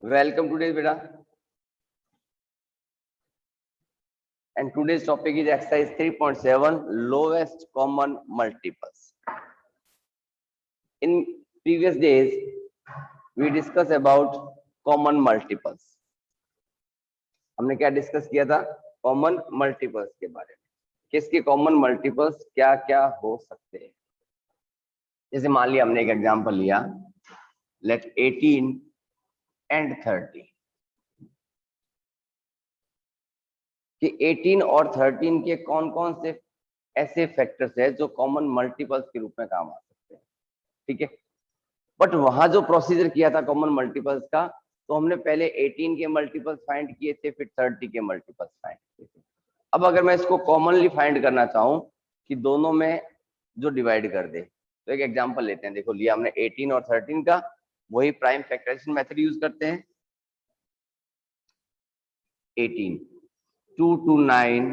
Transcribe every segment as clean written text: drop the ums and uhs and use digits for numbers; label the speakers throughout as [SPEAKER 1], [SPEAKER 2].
[SPEAKER 1] Welcome today, beta. And today's topic is exercise 3.7, lowest common multiples. In previous days, we discussed about common multiples. हमने क्या discuss किया था? Common multiples के बारे में. किसके कॉमन मल्टीपल्स क्या क्या हो सकते हैं. जैसे मान लिया हमने एक एग्जांपल लिया, लेट 18 एंड 30 कि 18 और 13 के कौन कौन से ऐसे फैक्टर्स है जो कॉमन मल्टीपल्स के रूप में काम आ सकते हैं. ठीक है, बट वहां जो प्रोसीजर किया था कॉमन मल्टीपल्स का, तो हमने पहले 18 के मल्टीपल्स फाइंड किए थे, फिर 30 के मल्टीपल्स फाइंड किए थे. अब अगर मैं इसको कॉमनली फाइंड करना चाहूं कि दोनों में जो डिवाइड कर दे, तो एक एग्जांपल लेते हैं. देखो लिया हमने 18 और 13 का, वही प्राइम फैक्टराइजेशन मेथड यूज करते हैं. 18 2 to 9,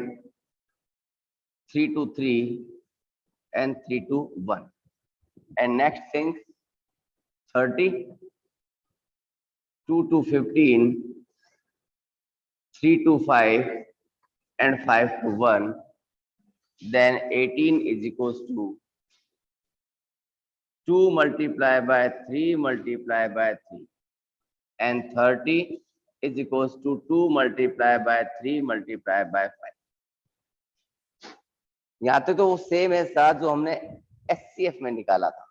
[SPEAKER 1] 3 to 3 and 3 to 1. And next thing 30 2 to 15, 3 to 5 and 5 to 1. Then 18 is equals to 2 multiplied by 3 multiplied by 3 and 30 is equals to 2 multiplied by 3 multiplied by 5. यहाँ तक तो वो same है साथ जो हमने एचसीएफ में निकाला था,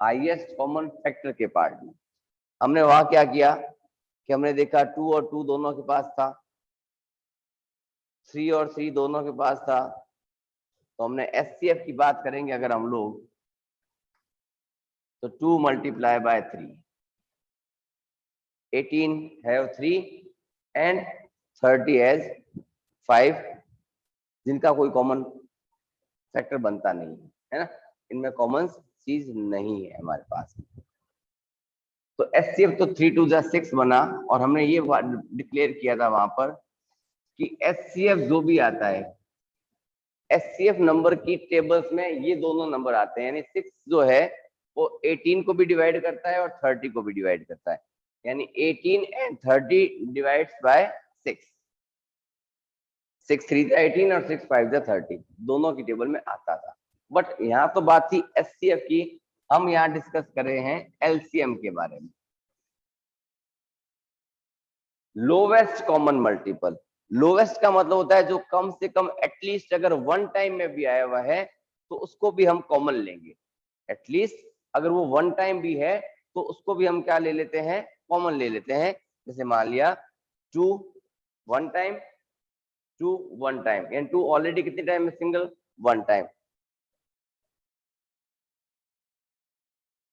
[SPEAKER 1] हाईएस्ट कॉमन फैक्टर के पार्ट में. हमने वहां क्या किया कि हमने देखा 2 और 2 दोनों के पास था, 3 और 3 दोनों के पास था, तो हमने एचसीएफ की बात करेंगे अगर हम लोग, तो 2 multiplied by 3, 18 have 3 and 30 has 5, जिनका कोई कॉमन फैक्टर बनता नहीं है ना, इनमें कॉमन चीज नहीं है हमारे पास. तो एचसीएफ तो 3 2 जा 6 बना, और हमने ये डिक्लेयर किया था वहां पर कि एचसीएफ जो भी आता है, एचसीएफ नंबर की टेबल्स में ये दोनों नंबर आते हैं. यानी 6 जो है वो 18 को भी डिवाइड करता है और 30 को भी डिवाइड करता है. यानी 18 एंड 30 डिवाइड्स बाय 6. 6 3 जा 18 और 6 5 जा 30 दोनों की टेबल में आता था. बट यहाँ तो बात थी एचसीएफ की, हम यहाँ डिस्कस कर रहे हैं एलसीएम के बारे में. Lowest common multiple. लोवेस्ट का मतलब होता है जो कम से कम एटलीस्ट अगर वन टाइम में भी आया हुआ है तो उसको भी हम कॉमन लेंगे. एटलीस्ट अगर वो वन टाइम भी है तो उसको भी हम क्या ले लेते हैं, कॉमन ले लेते हैं. जैसे मान लिया 2 वन टाइम, 2 वन टाइम, यानी 2 ऑलरेडी कितने टाइम में सिंगल, वन टाइम.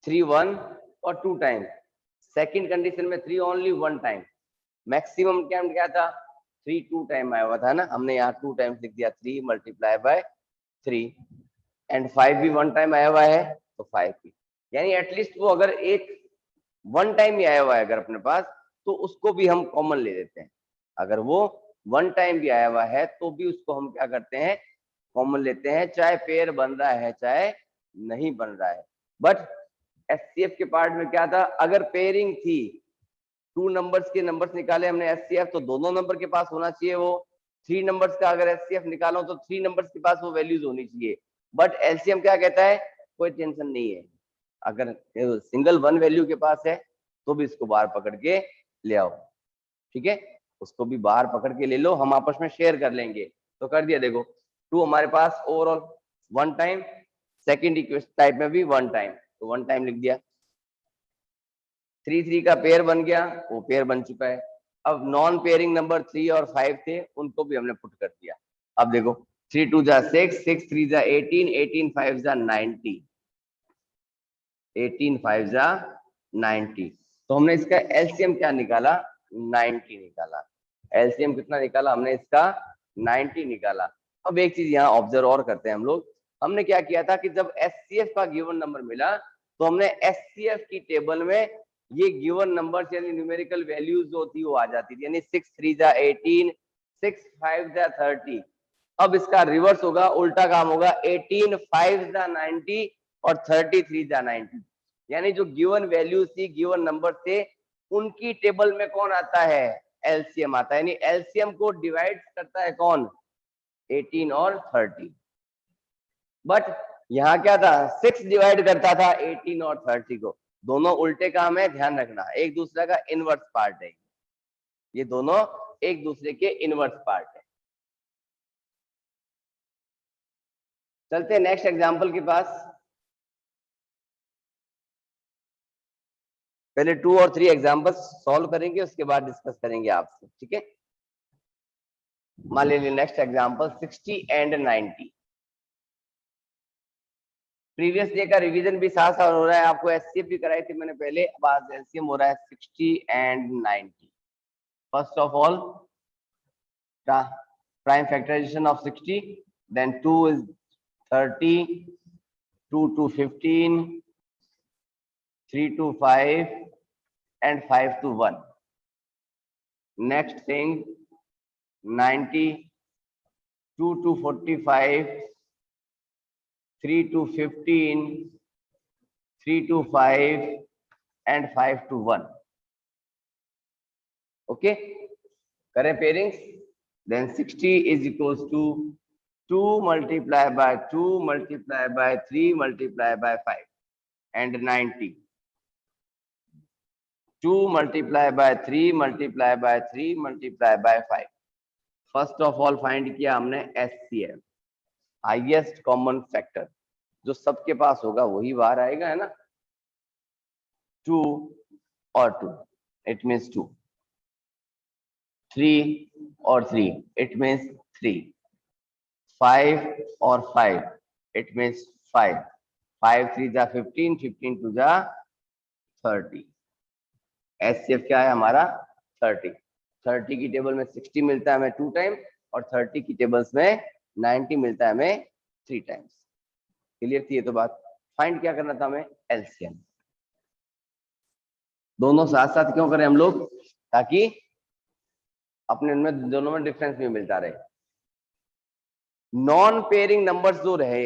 [SPEAKER 1] 3 1 और 2 टाइम. सेकंड कंडीशन में 3 only one time. Maximum time क्या था, 3 2 टाइम आया हुआ था ना, हमने यहाँ 2 टाइम्स लिख दिया, 3 multiplied by 3. एंड 5 भी वन टाइम आया हुआ है तो 5 भी. यानी एटलीस्ट वो अगर एक वन टाइम ही आया हुआ है अगर अपने पास, तो उसको भी हम कॉमन ले लेते हैं. अगर वो वन टाइम भी आया हुआ है तो भी उसको हम क्या करते हैं, कॉमन लेते हैं, चाहे पेयर बन रहा है चाहे नहीं बन रहा है. बट एचसीएफ के पार्ट में क्या था, अगर पेयरिंग थी, 2 नंबर्स के नंबर्स निकाले हमने एचसीएफ, तो दोनों नंबर के पास होना चाहिए वो. 3 नंबर्स का अगर एचसीएफ निकालो तो 3 नंबर्स के पास वो वैल्यूज होनी चाहिए. बट एलसीएम क्या कहता है, कोई टेंशन नहीं है, अगर सिंगल वन वैल्यू के पास है तो भी इसको बाहर पकड़ के ले आओ. ठीक है, उसको भी बाहर पकड़ के ले लो, हम आपस में शेयर कर लेंगे. तो कर दिया, देखो 2 हमारे पास overall one time, second equation type में भी वन टाइम, तो वन टाइम लिख दिया. 3 3 का पेयर बन गया, वो पेयर बन चुका है. अब नॉन पेयरिंग नंबर 3 और 5 थे, उनको भी हमने पुट कर दिया. अब देखो 3 2 जा 6, 6 3 जा 18, 18 5 जा 90, 18 5 जा 90. तो हमने इसका एलसीएम क्या निकाला, 90 निकाला. एलसीएम कितना निकाला हमने इसका, 90 निकाला. अब एक चीज यहाँ ऑब्जर्व और करते हैं हम लोग. हमने क्या किया था कि जब एचसीएफ का गिवन नंबर मिला तो हमने एचसीएफ की टेबल में ये गिवन नंबर यानी न्यूमेरिकल वैल्यूज जो होती वो आ जाती थी. यानी 6 3 जा 18, 6 5 जा 30. अब इसका रिवर्स होगा, उल्टा काम होगा, 18 5 जा 90 और 33 जा 90. यानी जो गिवन वैल्यूज थी, गिवन नंबर थे, उनकी टेबल में कौन आता है, एलसीएम आता है, यानी एलसीएम को डिवाइड करता है कौन, 18 और 30। बट यहाँ क्या था, 6 डिवाइड करता था 18 और 30 को। दोनों उल्टे काम है, ध्यान रखना, एक दूसरे का इनवर्स पार्ट है, ये दोनों एक दूसरे के इनवर्स पार्ट है। चलते हैं नेक्स्ट एग्जांपल के पास। पहले 2 और 3 एग्जांपल्स सॉल्व करेंगे, उसके बाद डिस्कस करेंगे आपसे, ठीक है। मान लीजिए next example 60 and 90। Previous day का रिवीजन भी साथ साथ हो रहा है, आपको एचसीएफ भी कराई थी मैंने पहले, अब आज एलसीएम हो रहा है 60 and 90। First of all prime factorization of 60, then 2 is 30, 2 to 15, 3 to 5 and 5 to 1. Next thing 90, 2 to 45, 3 to 15, 3 to 5 and 5 to 1. Okay, करें pairings. Then 60 is equals to 2 multiplied by 2 multiplied by 3 multiplied by 5 and 90. 2 multiplied by 3 multiplied by 3 multiplied by 5. First of all find किया हमने HCF, highest common factor, जो सबके पास होगा वही बाहर आएगा, है ना। 2 और 2 इट मीन्स 2, 3 और 3 इट मीन्स 3, 5 और 5 इट मीन्स 5, 5 3 जा 15, 15 2 जा 30। एचसीएफ क्या है हमारा 30। 30 की टेबल में 60 मिलता है हमें 2 टाइम, और 30 की टेबल्स में 90 मिलता है हमें 3 टाइम्स। क्लियर थी ये तो बात। फाइंड क्या करना था हमें, एलसीएम। दोनों साथ साथ क्यों करें हम लोग, ताकि अपने उनमें दोनों में डिफरेंस भी मिलता रहे। नॉन पेयरिंग नंबर्स जो रहे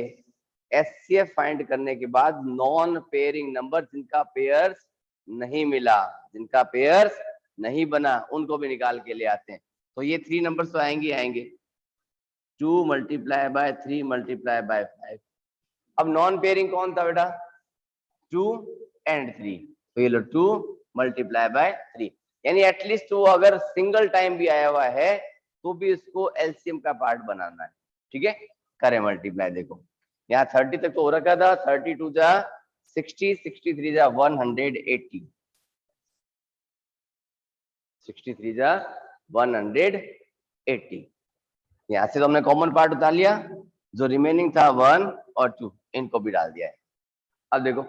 [SPEAKER 1] एचसीएफ फाइंड करने के बाद, नॉन पेयरिंग नंबर जिनका पेयर्स नहीं मिला, जिनका पेयर्स नहीं बना, उनको भी निकाल के ले आते हैं। तो ये 3 नंबर्स तो आएंगे आएंगे, 2 multiplied by 3 multiplied by 5। अब नॉन पेयरिंग कौन था बेटा, 2 and 3, तो ये लो 2 multiplied by 3, यानी एटलीस्ट वो अगर सिंगल टाइम भी आया हुआ है तो भी इसको एलसीएम का पार्ट बनाना है, ठीक है। करें मल्टीप्लाई, देखो यहाँ 30 तक तो हो रखा था, 32 जा 60, 63 जा 180, 63 जा 180। यहाँ से तो हमने कॉमन पार्ट उतार लिया, जो रिमेनिंग था 1 और 2 इनको भी डाल दिया है। अब देखो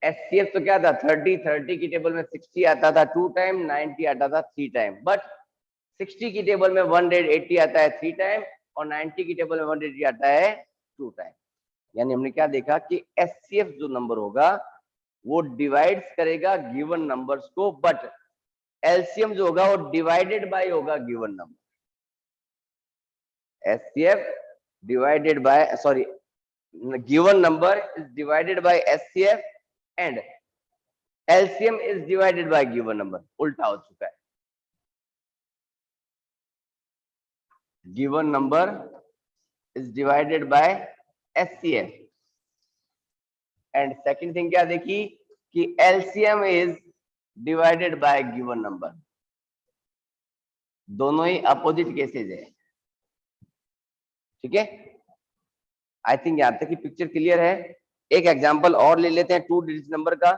[SPEAKER 1] एचसीएफ तो क्या था 30 की टेबल में 60 आता था 2 टाइम, 90 आता था 3 टाइम, बट 60 की टेबल में 180 आता है 3 टाइम, और 90 की टेबल में 180 आता है 2 टाइम। यानी हमने क्या देखा कि एचसीएफ जो नंबर होगा वो डिवाइड्स करेगा गिवन नंबर्स को, बट एलसीएम जो होगा वो डिवाइडेड बाय होगा given number. HCF divided by, sorry, given number is divided by HCF and LCM is divided by given number। उल्टा हो चुका है, given number is divided by HCF and second thing क्या देखी कि LCM is divided by given number। दोनों ही opposite cases है, ठीक है। आई थिंक यहाँ तक की पिक्चर क्लियर है। एक एग्जांपल और ले लेते हैं 2 डिजिट नंबर का,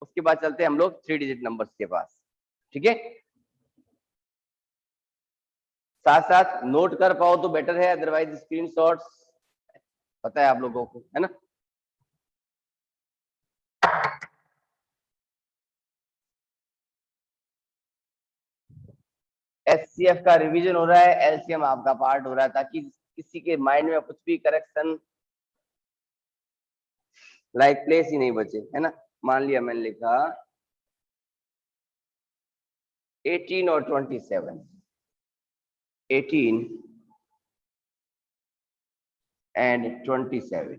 [SPEAKER 1] उसके बाद चलते हैं हम लोग 3 डिजिट नंबर्स के पास, ठीक है। साथ साथ नोट कर पाओ तो बेटर है, अदरवाइज स्क्रीनशॉट्स पता है आप लोगों को, है ना। एचसीएफ का रिवीजन हो रहा है, एलसीएम आपका पार्ट हो रहा है, ताकि किसी के माइंड में कुछ भी करेक्शन लाइक प्लेस ही नहीं बचे, है ना। मान लिया मैंने लिखा 18 और 27, 18 and 27।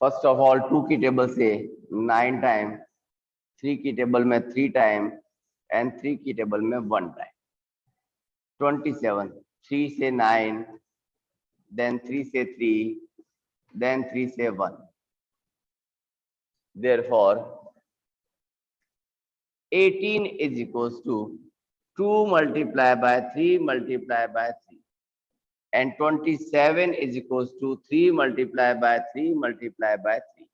[SPEAKER 1] फर्स्ट ऑफ ऑल 2 की टेबल से 9 टाइम 3 की टेबल में 3 टाइम एंड 3 की टेबल में 1 टाइम। 27, 3 से 9, then 3 से 3, then 3 से 1. Therefore 18 is equals to 2 multiplied by 3 multiplied by 3, and 27 is equals to 3 multiplied by 3 multiplied by 3.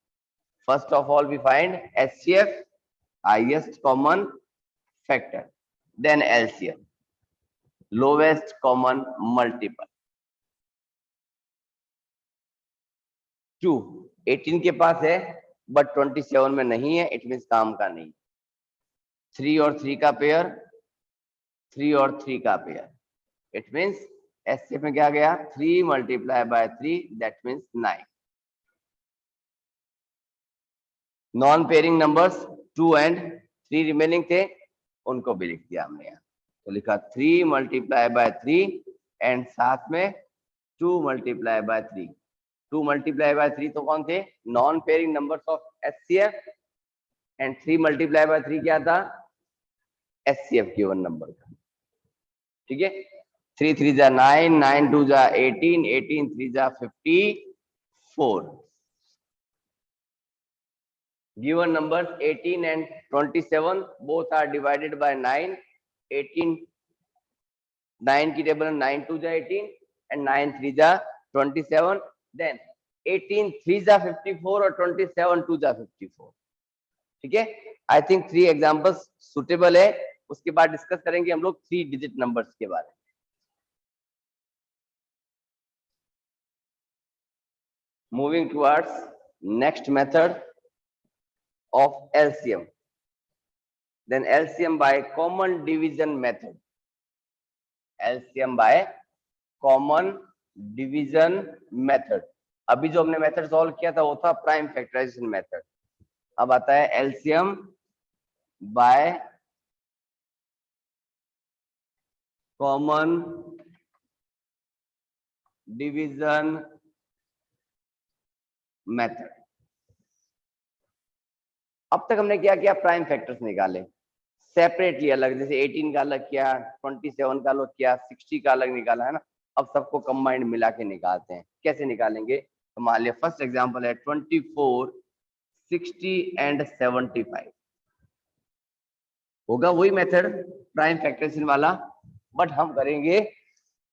[SPEAKER 1] First of all, we find HCF, highest common factor, then LCM, lowest common multiple. 2 18 के पास है but 27 में नहीं है, it means काम का नहीं। 3 और 3 का पेयर, 3 और 3 का पेयर, इट मीन्स एससीएफ में क्या गया 3 multiply by 3, that means 9। Non pairing numbers 2 and 3 remaining थे, उनको भी लिख दिया हमने यहाँ। तो लिखा 3 मल्टीप्लाई बाय 3 एंड साथ में 2 मल्टीप्लाई बाय 3। 2 मल्टीप्लाई बाय 3 तो कौन थे, non pairing numbers of HCF, and 3 multiply by 3 क्या था, एचसीएफ गिवन नंबर का। ठीक है, 3 3 जा 9, 9 2 जा 18, 18 3 जा 54। given numbers 18 and 27 both are divided by 9। 18 9 की टेबल में 9 2 जा 18 and 9 3 जा 27, then 18 3 जा 54 और 27 2 जा 54। ठीक है, आई थिंक 3 एग्जांपल्स सुटेबल है। उसके बाद डिस्कस करेंगे हम लोग 3 डिजिट नंबर्स के बारे में। Moving towards next method of LCM, then LCM by common division method, LCM by common division method। अभी जो हमने मेथड सॉल्व किया था वो था प्राइम फैक्टराइजेशन मेथड, अब आता है LCM by common division method। अब तक हमने क्या किया, प्राइम फैक्टर्स निकाले सेपरेटली अलग, जैसे 18 का अलग किया, 27 का अलग किया, 60 का अलग निकाला है ना। अब सबको कंबाइंड मिला के निकालते हैं। कैसे निकालेंगे, तो मान लिया फर्स्ट एग्जांपल है 24, 60 एंड 75। होगा वही मेथड प्राइम फैक्टराइजेशन वाला, बट हम करेंगे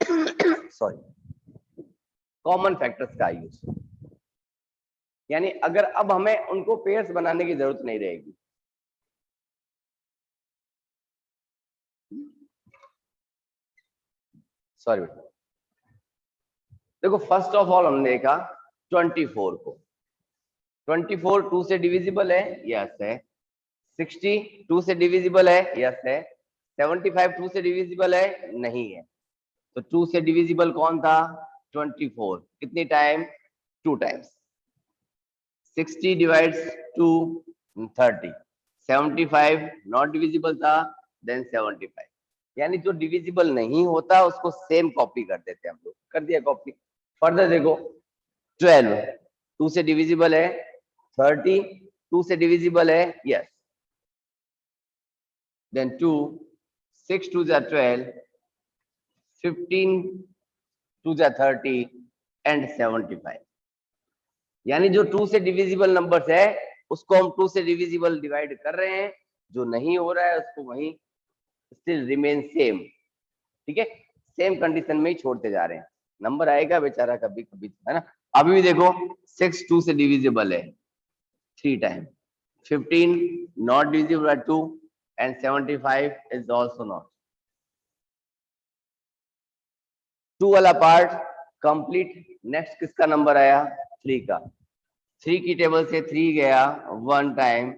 [SPEAKER 1] सॉरी कॉमन फैक्टर्स का यूज। यानी अगर अब हमें उनको पेयर्स बनाने की जरूरत नहीं रहेगी। सॉरी देखो, फर्स्ट ऑफ ऑल हमने देखा 24 को, 24 2 से डिविजिबल है, यस है। 60 2 से डिविजिबल है, यस है। 75 2 से डिविजिबल है, नहीं है। तो 2 से डिविजिबल कौन था, 24। कितनी time, 2 times. 60 divides 2, 30। 75 not divisible था, देन 75। यानी जो डिविजिबल नहीं होता उसको सेम कॉपी कर देते हैं हम लोग। कर दिया कॉपी। फर्दर देखो 12 2 से डिविजिबल है, 30 2 से डिविजिबल है, यस। देन 2 6 2 जा 12, 15 2 जा 30 एंड 75। यानी जो 2 से डिविजिबल नंबर्स है उसको हम 2 से डिविजिबल डिवाइड कर रहे हैं, जो नहीं हो रहा है उसको वहीं स्टिल रिमेन सेम। ठीक है, सेम कंडीशन में ही छोड़ते जा रहे हैं। नंबर आएगा बेचारा कभी कभी, है ना। अभी भी देखो 6 2 से डिविजिबल है 3 time, 15 not divisible by 2 and 75 is also not. 2 वाला पार्ट कंप्लीट। नेक्स्ट किसका नंबर आया, 3 का। 3 की टेबल से 3 गया 1 time,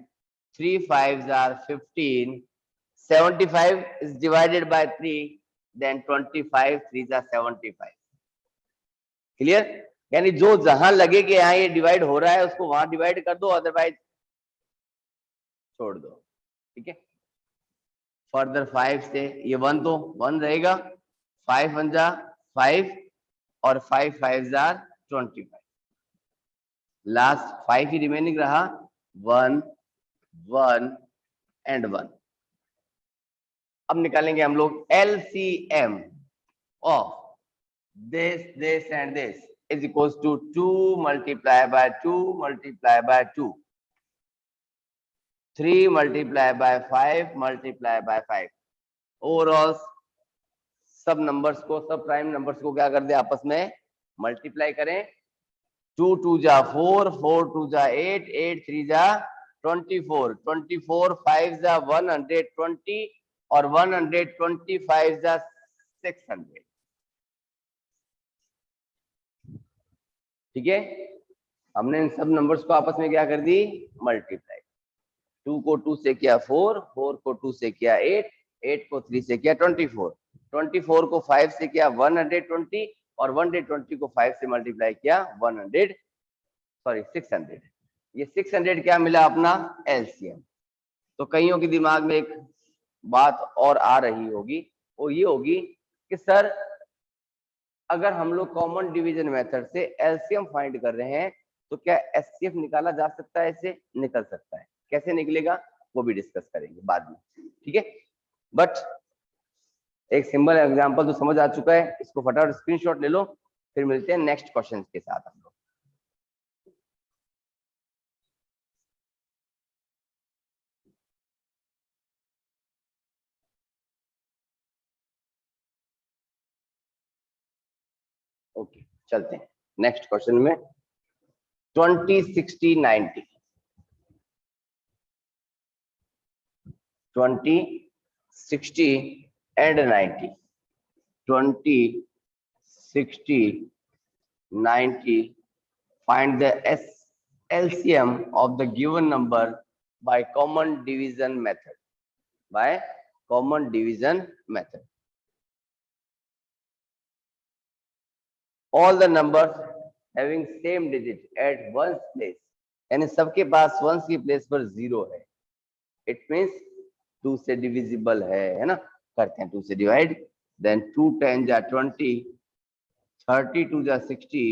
[SPEAKER 1] 3 5s are 15, 75 is divided by 3, then 25 3s are 75। Clear, यानी जो जहां लगे कि यहाँ ये डिवाइड हो रहा है उसको वहां डिवाइड कर दो, अदरवाइज छोड़ दो। ठीक है, फर्दर 5 से ये 1 तो 1 रहेगा, 5 1 जा 5 और 5 5s are 25। Last 5 he remaining रहा, 1 1 एंड 1। अब निकालेंगे हम लोग LCM of this and this is equals to 2 multiply by 2 multiply by 2, 3 multiply by 5 multiply by 5। Overall सब नंबर्स को, सब प्राइम नंबर्स को क्या कर दे, आपस में मल्टीप्लाई करें। 2 2 जा 4, 4 2 जा 8, 8 3 जा 24, 24 5 जा 120 और 125 जा 600। ठीक है, हमने इन सब नंबर्स को आपस में क्या कर दी, मल्टीप्लाई। 2 को 2 से किया 4, 4 को 2 से किया 8, 8 को 3 से किया 24, 24 को 5 से किया 120 और 120 को 5 से मल्टीप्लाई किया 600। ये 600 क्या मिला अपना, LCM। तो कईयों के दिमाग में एक बात और आ रही होगी, वो ये होगी कि सर अगर हम लोग कॉमन डिवीजन मेथड से LCM फाइंड कर रहे हैं तो क्या HCF निकाला जा सकता है? ऐसे निकल सकता है, कैसे निकलेगा वो भी डिस्कस करेंगे बाद में। ठीक है, बट एक सिंपल एग्जांपल तो समझ आ चुका है, इसको फटाफट स्क्रीनशॉट ले लो, फिर मिलते हैं नेक्स्ट क्वेश्चन के साथ हम लोग। ओके, चलते हैं नेक्स्ट क्वेश्चन में। 20 60 90, 20 60 and 90, 20 60 90, find the LCM of the given number by common division method, by common division method। all the numbers having same digit at ones place, यानी सबके पास वंस की प्लेस पर 0 है, इट मींस 2 से divisible है ना। करते हैं 2 से डिवाइड, देन 2 10 जा 20, 32 जा 60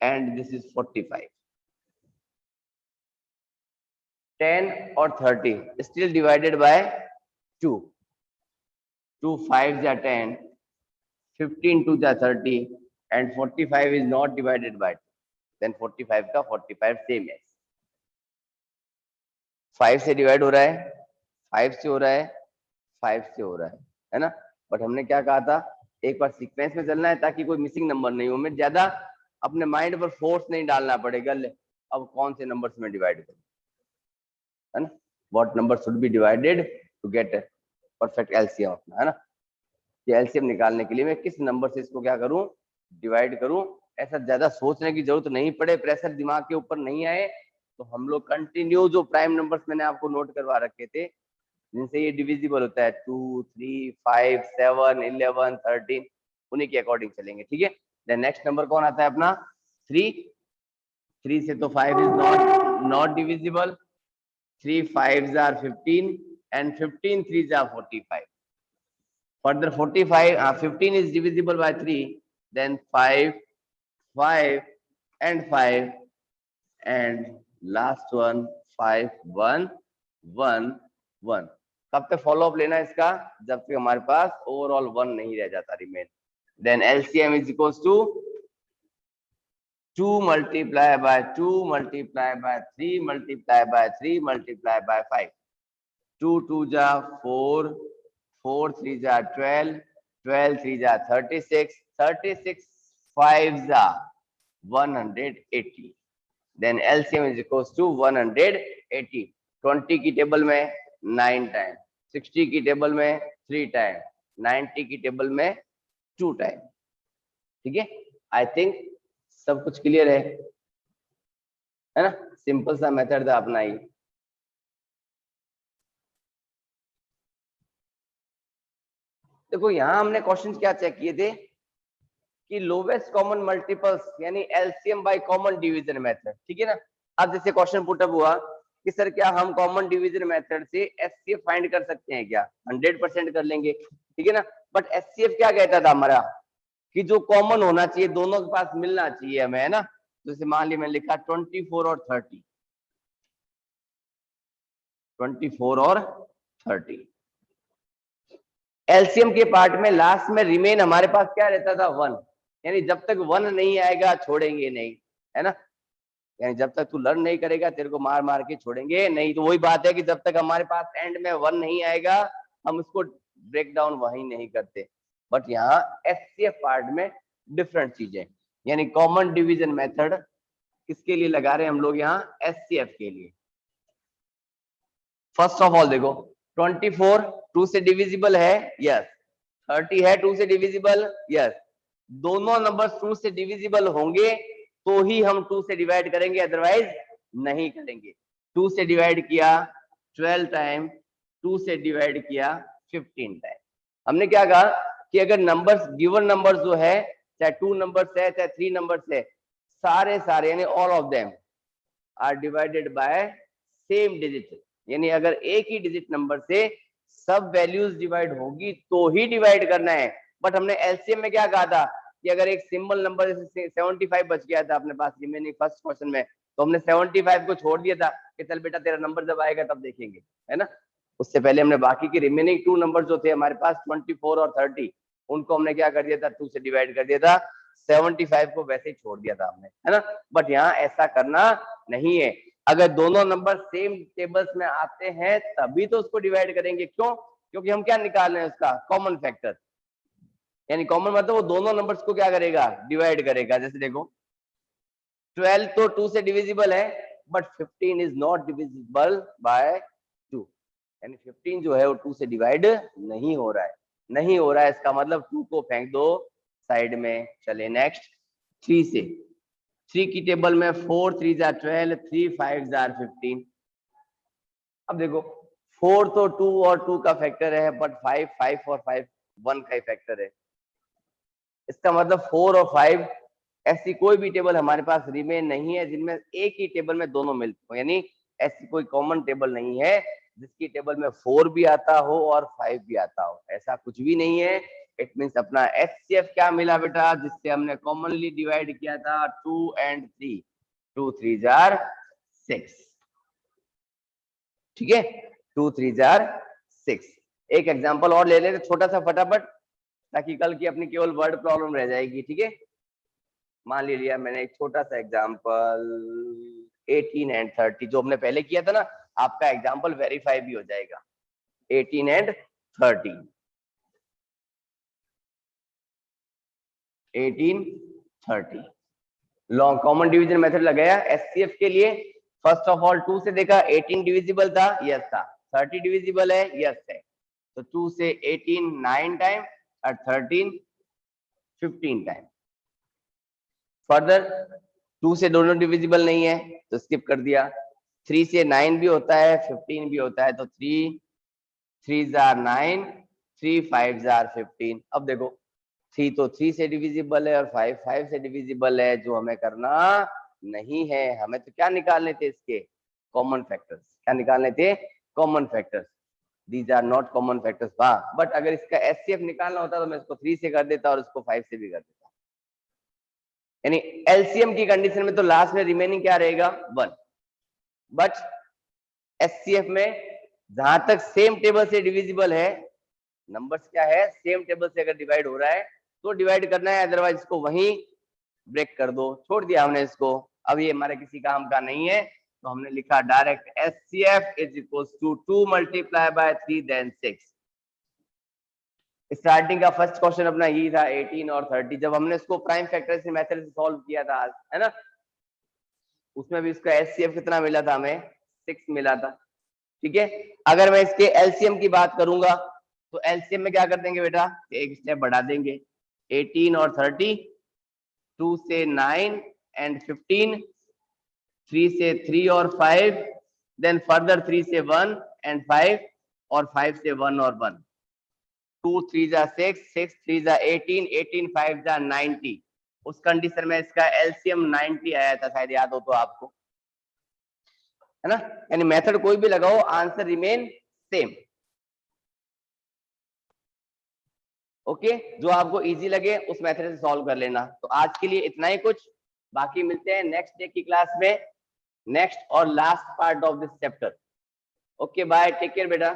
[SPEAKER 1] एंड दिस इज 45। 10 और 30 स्टिल डिवाइडेड बाय 2, 2 5 जा 10, 15 2 जा 30 and 45 is not divided by 2, then 45 का 45 सेम है। 5 से डिवाइड हो रहा है, 5 से हो रहा है, 5 से हो रहा है ना। बट हमने क्या कहा था, एक बार सीक्वेंस में चलना है ताकि कोई मिसिंग नंबर नहीं हो, हमें ज्यादा अपने माइंड पर फोर्स नहीं डालना पड़ेगा। अब कौन से नंबर्स में डिवाइड करें, है ना, what number should be divided to get perfect LCM अपना, है ना। ये LCM निकालने के लिए मैं किस नंबर से इसको क्या करूं, डिवाइड करूं, ऐसा ज्यादा सोचने की जरूरत नहीं पड़े, प्रेशर दिमाग के ऊपर नहीं आए, तो हम लोग कंटिन्यू जो प्राइम नंबर्स मैंने आपको नोट करवा रखे थे जिनसे ये डिविजिबल होता है 2 3 5 7 11 13, उन्हीं के अकॉर्डिंग चलेंगे। ठीक है, देन नेक्स्ट नंबर कौन आता है अपना, 3। 3 से तो 5 is not divisible, 3 5s are 15 and 15 3s are 45। Further 15 is divisible by 3, then 5 5 and 5 and last one 5 1 1 1। कब तक फॉलो अप लेना है इसका, जब तक हमारे पास ओवरऑल 1 नहीं रह जाता remain. Then LCM is equals to 2 multiply by 2 multiply by 3 multiply by 3 multiply by 5। 2 2 जा 4, 4 3 जा 12, 12 3 जा 36, 36 5 जा 180। Then LCM is equals to 180। 20 की टेबल में 9 टाइम, 60 की टेबल में 3 टाइम, 90 की टेबल में 2 टाइम। ठीक है, आई थिंक सब कुछ क्लियर है ना, सिंपल सा मेथड था अपना ही। देखो यहाँ हमने क्वेश्चन क्या चेक किए थे कि लोवेस्ट कॉमन मल्टीपल्स यानी LCM by common division method. ठीक है ना, अब जैसे क्वेश्चन पुटअप हुआ कि सर क्या हम कॉमन डिवीजन मेथड से HCF फाइंड कर सकते हैं क्या, 100% कर लेंगे। ठीक है ना, बट HCF क्या कहता था हमारा कि जो कॉमन होना चाहिए, दोनों के पास मिलना चाहिए हमें, है ना। जैसे मान लिया मैंने लिखा 24 और 30, 24 और 30। एलसीएम के पार्ट में लास्ट में रिमेन हमारे पास क्या रहता था 1, यानी जब तक 1 नहीं आएगा छोड़ेंगे नहीं, है ना, यानी जब तक तू लर्न नहीं करेगा तेरे को मार मार के छोड़ेंगे नहीं। तो वही बात है कि जब तक हमारे पास एंड में 1 नहीं आएगा हम उसको ब्रेक डाउन वही नहीं करते। बट यहाँ एचसीएफ पार्ट में डिफरेंट चीजें, यानी कॉमन डिवीजन मेथड किसके लिए लगा रहे हैं हम लोग यहाँ, एचसीएफ के लिए। फर्स्ट ऑफ ऑल देखो 24 2 से डिविजिबल है, यस। 30 है 2 से डिविजिबल, यस। दोनों नंबर्स 2 से डिविजिबल होंगे तो ही हम 2 से डिवाइड करेंगे, अदरवाइज नहीं करेंगे। 2 से डिवाइड किया 12 टाइम, 2 से डिवाइड किया 15 टाइम। हमने क्या कहा कि अगर नंबर्स गिवन नंबर्स जो है, चाहे 2 नंबर्स है चाहे 3 नंबर्स है, सारे यानी all of them are divided by same digit, यानी अगर एक ही डिजिट नंबर से सब वैल्यूज डिवाइड होगी तो ही डिवाइड करना है। बट हमने एलसीएम में क्या कहा था कि अगर एक सिंबल नंबर जैसे 75 बच गया था अपने पास रिमेनिंग फर्स्ट क्वेश्चन में, तो हमने 75 को छोड़ दिया था कि चल बेटा तेरा नंबर जब आएगा तब देखेंगे, है ना। उससे पहले हमने बाकी की रिमेनिंग 2 नंबर जो थे हमारे पास 24 और 30, उनको हमने क्या कर दिया था 2 से डिवाइड कर दिया था, 75 को वैसे ही छोड़ दिया था हमने, है ना। बट यहाँ ऐसा करना नहीं है, अगर दोनों नंबर सेम टेबल्स में आते हैं तभी तो उसको डिवाइड करेंगे। क्यों? क्योंकि हम क्या निकाल रहे हैं उसका कॉमन फैक्टर, यानी कॉमन मतलब वो दोनों नंबर्स को क्या करेगा, डिवाइड करेगा। जैसे देखो 12 तो 2 से डिविजिबल है, but 15 is not divisible by 2, यानी 15 जो है वो 2 से डिवाइड नहीं हो रहा है, नहीं हो रहा है। इसका मतलब 2 को फेंक दो साइड में। चले नेक्स्ट 3 से, 3 की टेबल में 4 3 जा 12, 3 5 जा 15। अब देखो 4 तो 2 और 2 का फैक्टर है, बट 5 5 और 5 1 का ही फैक्टर है। इसका मतलब 4 और 5 ऐसी कोई भी टेबल हमारे पास रिमेन नहीं है जिनमें एक ही टेबल में दोनों मिलते हो, यानी ऐसी कोई कॉमन टेबल नहीं है जिसकी टेबल में 4 भी आता हो और 5 भी आता हो, ऐसा कुछ भी नहीं है। इट मींस अपना एचसीएफ क्या मिला बेटा, जिससे हमने कॉमनली डिवाइड किया था 2 and 3, 2 3 जार 6, ठीक है, 2 3 जार 6। एक एग्जांपल और ले लेते छोटा सा फटाफट, ताकि कल की अपनी केवल वर्ड प्रॉब्लम रह जाएगी, ठीक है। मान लिया मैंने एक छोटा सा एग्जांपल 18 and 30, जो हमने पहले किया था ना, आपका एग्जांपल वेरीफाई भी हो जाएगा। 18 and 30, 18 30 long common division method लगाया एचसीएफ के लिए। फर्स्ट ऑफ ऑल 2 से देखा 18 डिविजिबल था, यस था। 30 डिविजिबल है, यस है। तो 2 से 18 9 टाइम और 13 15 टाइम। फर्दर 2 से दोनों डिविजिबल नहीं है तो स्किप कर दिया। 3 से 9 भी होता है, 15 भी होता है, तो 3 3 जार 9, 3 5 जार 15। अब देखो 3 तो 3 से डिविजिबल है और 5 5 से डिविजिबल है, जो हमें करना नहीं है। हमें तो क्या निकालने थे इसके कॉमन फैक्टर्स, क्या निकालने थे common factors. These are not common factors, हाँ। बट अगर इसका एचसीएफ निकालना होता तो मैं इसको 3 से कर देता और इसको 5 से भी कर देता। यानी एलसीएम की कंडीशन में तो लास्ट में रिमेनिंग क्या रहेगा 1, बट एचसीएफ में जहां तक सेम टेबल से डिविजिबल है, नंबर्स क्या है सेम टेबल से अगर डिवाइड हो रहा है तो डिवाइड करना है, अदरवाइज इसको वहीं ब्रेक कर दो, छोड़ दिया हमने इसको। अब ये हमारे किसी काम का नहीं है, तो हमने लिखा direct HCF is equals to 2 multiply by 3 then 6। Starting का फर्स्ट क्वेश्चन अपना यही था 18 और 30, जब हमने इसको प्राइम फैक्टर से मेथड से सॉल्व किया था, है ना। उसमें भी इसका एचसीएफ कितना मिला था हमें, 6 मिला था, ठीक है। अगर मैं इसके एलसीएम की बात करूंगा तो एलसीएम में क्या कर देंगे बेटा, एक स्टेप बढ़ा देंगे। 18 और 30, 2 से 9 and 15, 3 से 3 और 5, देन फर्दर 3 से 1 and 5 और 5 से 1 और 1, 2 3 जा 6, 6 3 जा 18, 18 5 जा 90। उस कंडीशन में इसका एलसीएम 90 आया था, शायद याद हो तो आपको, है ना। यानी मेथड कोई भी लगाओ आंसर रिमेन सेम। ओके, जो आपको इजी लगे उस मेथड से सॉल्व कर लेना। तो आज के लिए इतना ही कुछ, बाकी मिलते हैं नेक्स्ट डे की क्लास में, नेक्स्ट और last part of this chapter. Okay bye, take care बेटा।